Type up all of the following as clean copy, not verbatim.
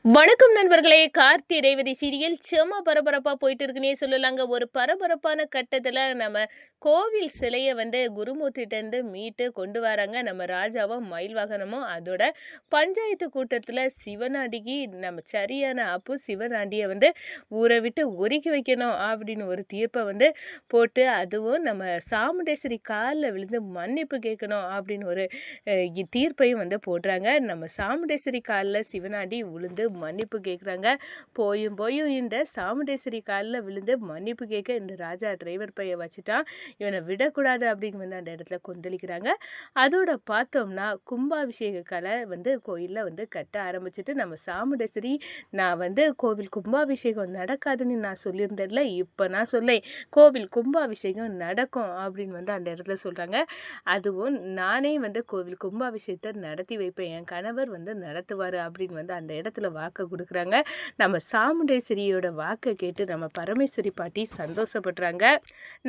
வணக்கம் நண்பர்களே. கார்த்தி ரேவதி சீரியல் செம பரபரப்பா போயிட்டு இருக்குன்னே சொல்லலாங்க. ஒரு பரபரப்பான கட்டத்துல நம்ம கோவில் சிலைய குருமூர்த்திட்ட இருந்து மீட்டு கொண்டு வராங்க நம்ம ராஜாவும் மயில் வாகனமும். அதோட பஞ்சாயத்து கூட்டத்துல சிவனாண்டிக்கு நம்ம சரியான அப்பு சிவனாண்டிய ஊரை விட்டு ஒதுக்கி வைக்கணும் அப்படின்னு ஒரு தீர்ப்பை போட்டு, அதுவும் நம்ம சாமுண்டேஸ்வரி காலில் விழுந்து மன்னிப்பு கேட்கணும் அப்படின்னு ஒரு தீர்ப்பையும் போடுறாங்க. நம்ம சாமுண்டேஸ்வரி காலில் சிவனாண்டி விழுந்து மன்னிப்பு கேட்குறாங்க. போயும் போயும் இந்த சாமுண்டேஸ்வரி காலில் விழுந்து மன்னிப்பு கேட்க இந்த ராஜா டிரைவர் பைய வச்சுட்டான், இவனை விடக்கூடாது அப்படின்னு அந்த இடத்துல கொந்தளிக்கிறாங்க. அதோட பார்த்தோம்னா கும்பாபிஷேக கலை கோயிலில் கட்ட ஆரம்பிச்சுட்டு நம்ம சாமுண்டேஸ்வரி, நான் கோவில் கும்பாபிஷேகம் நடக்காதுன்னு நான் சொல்லியிருந்தேன்ல, இப்போ நான் சொல்லேன் கோவில் கும்பாபிஷேகம் நடக்கும் அப்படின்னு அந்த இடத்துல சொல்கிறாங்க. அதுவும் நானே கோவில் கும்பாபிஷேகத்தை நடத்தி வைப்பேன், என் கணவர் நடத்துவார் அப்படின்னு அந்த இடத்துல வாக்கு கொடுக்குறாங்க. நம்ம சாமுண்டேஸ்வரியோட வாக்கை கேட்டு நம்ம பரமேஸ்வரி பாட்டி சந்தோஷப்படுறாங்க.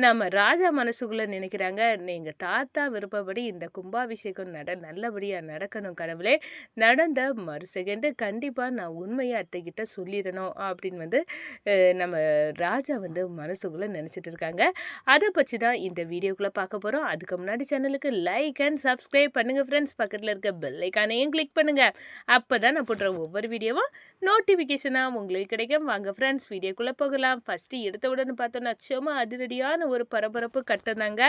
நம்ம ராஜா மனசுக்குள்ள நினைக்கிறாங்க, எங்கள் தாத்தா விருப்பப்படி இந்த கும்பாபிஷேகம் நல்லபடியாக நடக்கணும் கடவுளே, நடந்த மறு செகண்டு கண்டிப்பாக நான் உண்மையை அத்தைக்கிட்ட சொல்லிடணும் அப்படின்னு நம்ம ராஜா மனசுக்குள்ளே நினச்சிட்டு இருக்காங்க. அதை பற்றி தான் இந்த வீடியோக்குள்ளே பார்க்க போகிறோம். அதுக்கு முன்னாடி சேனலுக்கு லைக் அண்ட் சப்ஸ்கிரைப் பண்ணுங்கள் ஃப்ரெண்ட்ஸ். பக்கத்தில் இருக்க பெல் ஐக்கானையும் கிளிக் பண்ணுங்கள். அப்போ தான் நான் போடுற ஒவ்வொரு வீடியோவும் நோட்டிஃபிகேஷனாக உங்களுக்கு கிடைக்கும். வாங்க ஃப்ரெண்ட்ஸ், வீடியோக்குள்ளே போகலாம். ஃபஸ்ட்டு எடுத்த உடனே பார்த்தோன்னா சும்மா அதிரடியான ஒரு பரபரப்பு கட்டினாங்க.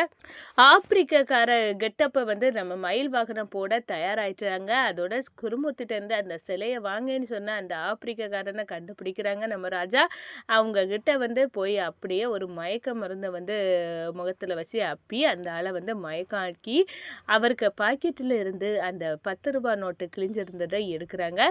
ஆப்பிரிக்கார கெட்டப்பை நம்ம மயில் வாகனம் போட தயாராகிட்டாங்க. அதோட குருமூர்த்திட்டேருந்து அந்த சிலையை வாங்கன்னு சொன்ன அந்த ஆப்பிரிக்காரனை கண்டுபிடிக்கிறாங்க நம்ம ராஜா. அவங்க கிட்ட போய் அப்படியே ஒரு மயக்க மருந்தை முகத்தில் வச்சு அப்பி அந்த ஆளை மயக்கம் ஆக்கி அவருக்கு பாக்கெட்டில் இருந்து அந்த 10 ரூபாய் நோட்டு கிழிஞ்சிருந்ததை எடுக்கிறாங்க.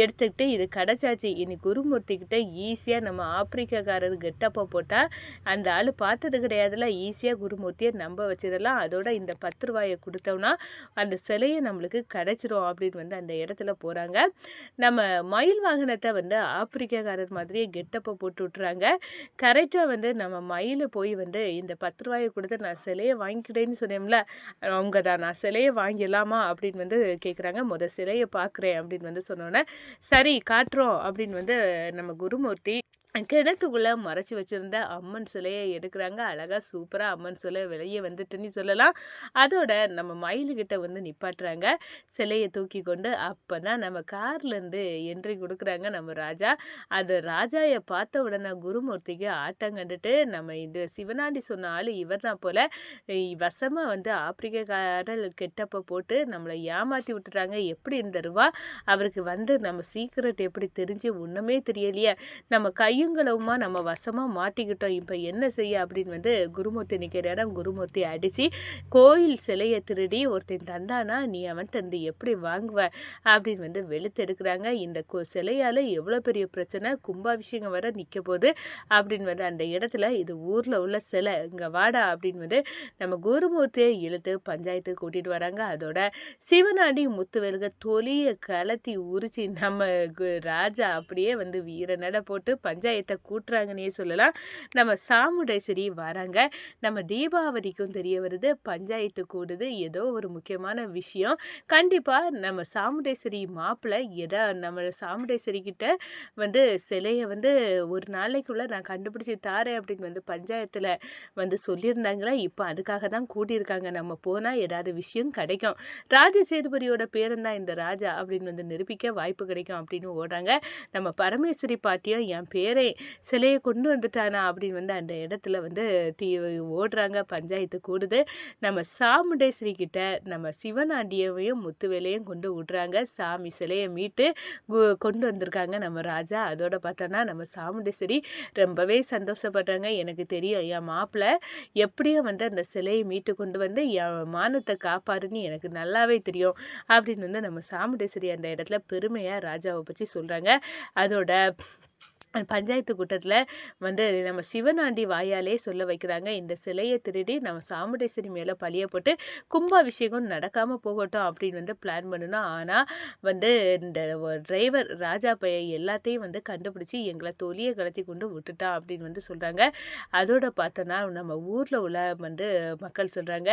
எடுத்துக்கிட்டு இது கிடச்சாச்சு, இனி குருமூர்த்திக்கிட்ட ஈஸியாக நம்ம ஆப்பிரிக்காரர் கெட்டப்பை போட்டால் அந்த ஆள் பார்த்தது கிடையாதுல, ஈஸியாக குருமூர்த்தியை நம்ப வச்சிடலாம். அதோட இந்த 10 ரூபாயை கொடுத்தோம்னா அந்த சிலையை நம்மளுக்கு கிடச்சிரும் அப்படின்னு அந்த இடத்துல போகிறாங்க. நம்ம மயில் வாகனத்தை ஆப்பிரிக்காரர் மாதிரியே கெட்டப்பை போட்டு விட்டுறாங்க. கரெக்டாக நம்ம மயில் போய் இந்த 10 ரூபாயை கொடுத்து நான் சிலையை வாங்கிக்கிட்டேன்னு சொன்னேன்ல, அவங்க தான் நான் சிலையை வாங்கிடலாமா அப்படின்னு கேட்குறாங்க. சிலையை பார்க்குறேன் அப்படின்னு சொன்னோன்னே, சரி காட்டுறோம் அப்படின்னு நம்ம குருமூர்த்தி கிணத்துக்குள்ளே மறைச்சி வச்சுருந்த அம்மன் சிலையை எடுக்கிறாங்க. அழகாக சூப்பராக அம்மன் சிலை வெளியே வந்துட்டுன்னு சொல்லலாம். அதோட நம்ம மயிலுக்கிட்ட நிப்பாட்டுறாங்க சிலையை தூக்கி கொண்டு. அப்போ தான் நம்ம கார்லேருந்து என்ட்ரி கொடுக்குறாங்க நம்ம ராஜா. அது ராஜாயை பார்த்த உடனே குருமூர்த்திக்கு ஆட்டம் கண்டுட்டு, நம்ம இந்த சிவனாண்டி சொன்ன ஆள் இவர் தான் போல், வசமாக ஆப்பிரிக்காரர் கெட்டப்போ போட்டு நம்மளை ஏமாற்றி விட்டுறாங்க. எப்படி இந்த ரூபா அவருக்கு நம்ம சீக்கிரட் எப்படி தெரிஞ்சு ஒன்றுமே தெரியலையே, நம்ம கையுங்களவுமா நம்ம வசமாக மாட்டிக்கிட்டோம், இப்போ என்ன செய்ய அப்படின்னு குருமூர்த்தி நிற்கிறாராம். குருமூர்த்தி அடித்து, கோயில் சிலையை திருடி ஒருத்தன் தந்தானா நீ அவன்கிட்ட இருந்து எப்படி வாங்குவ அப்படின்னு வெளுத்து எடுக்கிறாங்க. இந்த சிலையால் எவ்வளோ பெரிய பிரச்சனை, கும்பாபிஷேகம் வர நிற்க போகுது அப்படின்னு அந்த இடத்துல, இது ஊரில் உள்ள சிலை, இங்கே வாடா அப்படின்னு நம்ம குருமூர்த்தியை இழுத்து பஞ்சாயத்துக்கு கூட்டிகிட்டு வராங்க. அதோட சிவனாண்டி முத்துவேலுக தொலியை கலத்தி உரிச்சு நம்ம ராஜா அப்படியே வீர நட போட்டு பஞ்சாயத்தை கூட்டுறாங்கன்னே சொல்லலாம். நம்ம சாமுண்டேஸ்வரி வராங்க. நம்ம தீபாவளிக்கும் தெரிய வருது பஞ்சாயத்து கூடுது, ஏதோ ஒரு முக்கியமான விஷயம். கண்டிப்பாக நம்ம சாமுண்டேஸ்வரி மாப்பிள்ளை நம்ம சாமுண்டேஸ்வரி கிட்ட சிலையை ஒரு நாளைக்குள்ளே நான் கண்டுபிடிச்சி தாரேன் அப்படின்னு பஞ்சாயத்தில் சொல்லியிருந்தாங்களே, இப்போ அதுக்காக தான் கூட்டியிருக்காங்க. நம்ம போனால் ஏதாவது விஷயம் கிடைக்கும், ராஜசேதுபதியோட பேரந்தான் இந்த ராஜா அப்படின்னு நிரூபிக்க வாய்ப்பு கிடைக்கும் அப்படின்னு ஓடுறாங்க. நம்ம பரமேஸ்வரி பாட்டியும் என் பேரை சிலையை கொண்டு வந்துட்டானா அப்படின்னு அந்த இடத்துல ஓடுறாங்க. பஞ்சாயத்து கூடுது. நம்ம சாமுண்டேஸ்வரி கிட்ட நம்ம சிவனாண்டியவையும் முத்துவேலையும் கொண்டு விடுறாங்க. சாமி சிலையை மீட்டு கொண்டு வந்திருக்காங்க நம்ம ராஜா. அதோட பார்த்தோன்னா நம்ம சாமுண்டேஸ்வரி ரொம்பவே சந்தோஷப்படுறாங்க. எனக்கு தெரியும் என் மாப்பிள்ளை எப்படியும் அந்த சிலையை மீட்டு கொண்டு என் மானத்தை காப்பாருன்னு எனக்கு நல்லாவே தெரியும் அப்படின்னு நம்ம சாமுண்டேஸ்வரி அந்த இடத்துல பெருமையாக ராஜாவை பற்றி சொல்கிறாங்க. அதோட பஞ்சாயத்து கூட்டத்துல வந்து நம்ம சிவனாண்டி வாயாலே சொல்ல வைக்கிறாங்க. இந்த சிலைய திருடி நம்ம சாமுண்டேஸ்வரி மேல பழிய போட்டு கும்பாபிஷேகம் நடக்காம போகட்டும் அப்படின்னு வந்து பிளான் பண்ணணும். ஆனா வந்து இந்த டிரைவர் ராஜா பையன் எல்லாத்தையும் வந்து கண்டுபிடிச்சு எங்கள தொலிய கலத்தி கொண்டு விட்டுட்டான் அப்படின்னு வந்து சொல்றாங்க. அதோட பார்த்தோன்னா நம்ம ஊர்ல உள்ள வந்து மக்கள் சொல்றாங்க,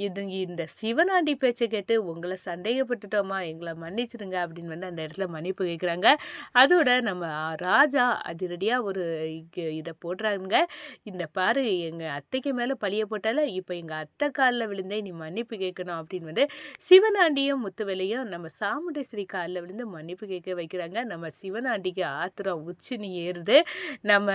இந்த சிவனாண்டி பேச்ச கேட்டு உங்கள சந்தேகப்பட்டுட்டோமா, எங்கள மன்னிச்சிடுங்க அப்படின்னு வந்து அந்த இடத்துல மன்னிப்பு கேட்குறாங்க. அதோட நம்ம ராஜா அதிரடியா ஒரு இத போடுறாங்க. இந்த பாரு எங்க அத்தைக்கு மேல பழிய போட்டால, இப்ப எங்க அத்தை கால்ல விழுந்தே நீ மன்னிப்பு கேட்கணும் அப்படின்னு வந்து சிவனாண்டியும் முத்துவேலையும் நம்ம சாமுண்டேஸ்வரி கால்ல விழுந்து மன்னிப்பு கேட்க வைக்கிறாங்க. நம்ம சிவனாண்டிக்கு ஆத்திரம் உச்சினி ஏறுது. நம்ம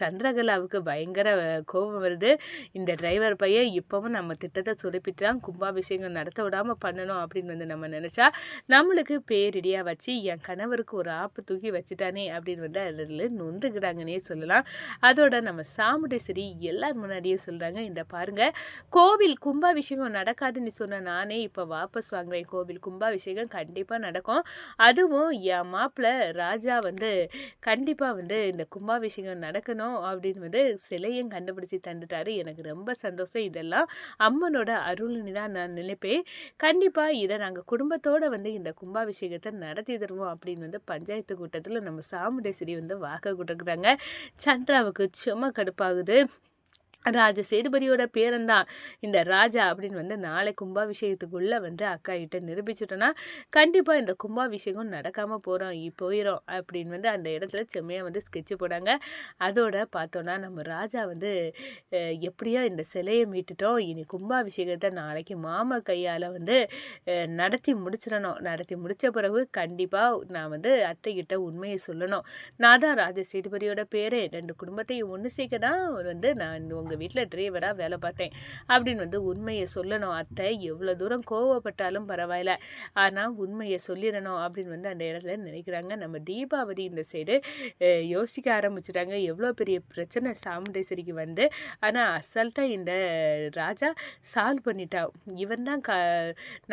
சந்திரகலாவுக்கு பயங்கர கோபம் வருது. இந்த டிரைவர் பையன் இப்பவும் நம்ம திட்டத்தை சொதப்பிட்டான். கும்பாபிஷேகம் நடத்த விடாம பண்ணணும் அப்படின்னு வந்து நம்ம நினைச்சா நம்மளுக்கு பேரிடியா வச்சு என் கணவருக்கு ஒரு ஆப்பு தூக்கி வச்சுட்டானே அப்படின்னு வந்து அதில் நொந்துக்கிட்டாங்கன்னே சொல்லலாம். அதோட நம்ம சாமுண்டேஸ்வரி எல்லார் முன்னாடியும் சொல்கிறாங்க, இந்த பாருங்க கோவில் கும்பாபிஷேகம் நடக்காதுன்னு சொன்ன நானே இப்போ வாபஸ் வாங்குறேன். கோவில் கும்பாபிஷேகம் கண்டிப்பாக நடக்கும். அதுவும் என் மாப்பிள்ளை ராஜா வந்து கண்டிப்பாக வந்து இந்த கும்பாபிஷேகம் நடக்கணும் அப்படின்னு வந்து சிலையும் கண்டுபிடிச்சி தந்துட்டாரு. எனக்கு ரொம்ப சந்தோஷம். இதெல்லாம் அம்மனோட அருள்னு தான் நான் நினைப்பேன். கண்டிப்பாக இதை நாங்கள் குடும்பத்தோடு வந்து இந்த கும்பாபிஷேகத்தை நடத்தி தருவோம் அப்படின்னு வந்து பஞ்சாயத்து கூட்டத்தில் நம்ம சாமுண்டேஸ்வரி வந்து வாக்கு கொடுக்குறாங்க. சந்திராவுக்கு சும்மா கடுப்பாகுது. ராஜ சேதுபதியோட பேரன்தான் இந்த ராஜா அப்படின்னு வந்து நாளை கும்பாபிஷேகத்துக்குள்ளே வந்து அக்கா கிட்ட நிரூபிச்சுட்டோன்னா கண்டிப்பாக இந்த கும்பாபிஷேகம் நடக்காமல் போயிடும் அப்படின்னு வந்து அந்த இடத்துல செம்மையாக வந்து ஸ்கெட்சு போடாங்க. அதோட பார்த்தோன்னா நம்ம ராஜா வந்து எப்படியோ இந்த சிலையை மீட்டுட்டோம், இனி கும்பாபிஷேகத்தை நாளைக்கு மாமா கையால் வந்து நடத்தி முடிச்சிடணும். நடத்தி முடித்த பிறகு கண்டிப்பாக நான் வந்து அத்தைக்கிட்ட உண்மையை சொல்லணும். நான் தான் ராஜ சேதுபதியோட பேரே, 2 குடும்பத்தையும் ஒன்று சேர்க்க தான் வந்து நான் உங்கள் வீட்டில் டிரைவராக வேலை பார்த்தேன் அப்படின்னு வந்து உண்மையை சொல்லணும். அத்தை எவ்வளோ தூரம் கோவப்பட்டாலும் பரவாயில்ல, ஆனால் உண்மையை சொல்லிடணும் அப்படின்னு வந்து அந்த இடத்துல நினைக்கிறாங்க. நம்ம தீபாவதி இந்த சைடு யோசிக்க ஆரம்பிச்சிட்டாங்க. எவ்வளோ பெரிய பிரச்சனை சாமுண்டேஸ்வரிக்கு வந்து, ஆனால் அசால்ட்டாக இந்த ராஜா சால்வ் பண்ணிட்டா. இவன் தான்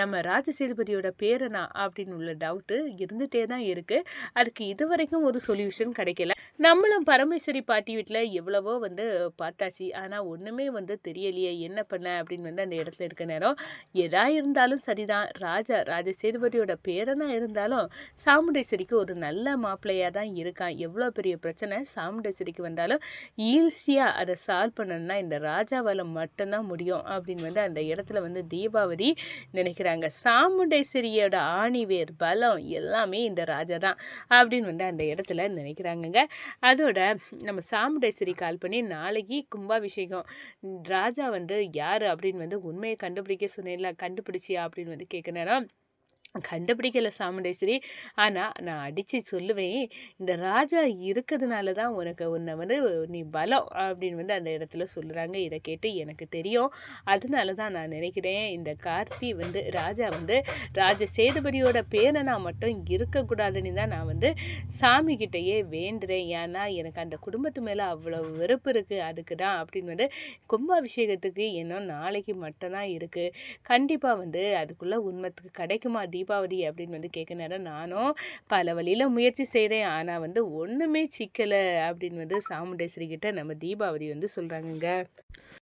நம்ம ராஜசேதுபதியோட பேரனா அப்படின்னு உள்ள டவுட்டு இருந்துகிட்டே தான் இருக்குது. அதுக்கு இது வரைக்கும் ஒரு சொல்யூஷன் கிடைக்கல. நம்மளும் பரமேஸ்வரி பாட்டி வீட்டில் எவ்வளவோ வந்து பார்த்தாச்சு, ஆனால் ஒன்றுமே வந்து தெரியலையே என்ன பண்ண அப்படின்னு வந்து அந்த இடத்துல இருக்க நேரம் எதா இருந்தாலும் சரிதான். ராஜ சேதுபதியோட பேரனாக இருந்தாலும் சாமுண்டேஸ்வரிக்கு ஒரு நல்ல மாப்பிள்ளையாக தான் இருக்கான். எவ்வளோ பெரிய பிரச்சனை சாமுண்டேஸ்வரிக்கு வந்தாலும் ஈஸியாக அதை சால்வ் பண்ணணும்னா இந்த ராஜாவால் மட்டும்தான் முடியும் அப்படின்னு வந்து அந்த இடத்துல வந்து தீபாவதி நினைக்கிறாங்க. சாமுண்டேஸ்வரியோட ஆணிவேர் பலம் எல்லாமே இந்த ராஜா தான் அப்படின்னு வந்து அந்த இடத்துல நினைக்கிறாங்கங்க. அதோட நம்ம சாமுண்டேஸ்வரி கால் பண்ணி நாளைக்கு கும்பாபிஷேகம், ராஜா வந்து யார் அப்படின்னு வந்து உண்மையை கண்டுபிடிக்க சொன்னேன்ல, கண்டுபிடிச்சியா அப்படின்னு வந்து கேட்க நேரம் கண்டுபிடிக்கல சாமுண்டேஸ்வரி, ஆனால் நான் அடித்து சொல்லுவேன், இந்த ராஜா இருக்கிறதுனால தான் உன்னை வந்து நீ பலம் அப்படின்னு வந்து அந்த இடத்துல சொல்கிறாங்க. இதை கேட்டு எனக்கு தெரியும், அதனால தான் நான் நினைக்கிறேன் இந்த கார்த்தி வந்து ராஜா வந்து ராஜ சேதுபதியோட பேரனா மட்டும் இருக்கக்கூடாதுன்னு தான் நான் வந்து சாமிக்கிட்டேயே வேண்டுறேன். ஏன்னா எனக்கு அந்த குடும்பத்து மேலே அவ்வளோ வெறுப்பு இருக்குது, அதுக்கு தான் அப்படின்னு வந்து கும்பாபிஷேகத்துக்கு இன்னும் நாளைக்கு மட்டும்தான் இருக்குது. கண்டிப்பாக வந்து அதுக்குள்ளே உண்மைக்கு கிடைக்குமா தீபாவதி அப்படின்னு வந்து கேட்க நேரம் நானும் பல வழியில் முயற்சி செய்கிறேன், ஆனால் வந்து ஒன்றுமே சிக்கலை அப்படின்னு வந்து சாமுண்டேஸ்வரி கிட்ட நம்ம தீபாவதி வந்து சொல்கிறாங்கங்க.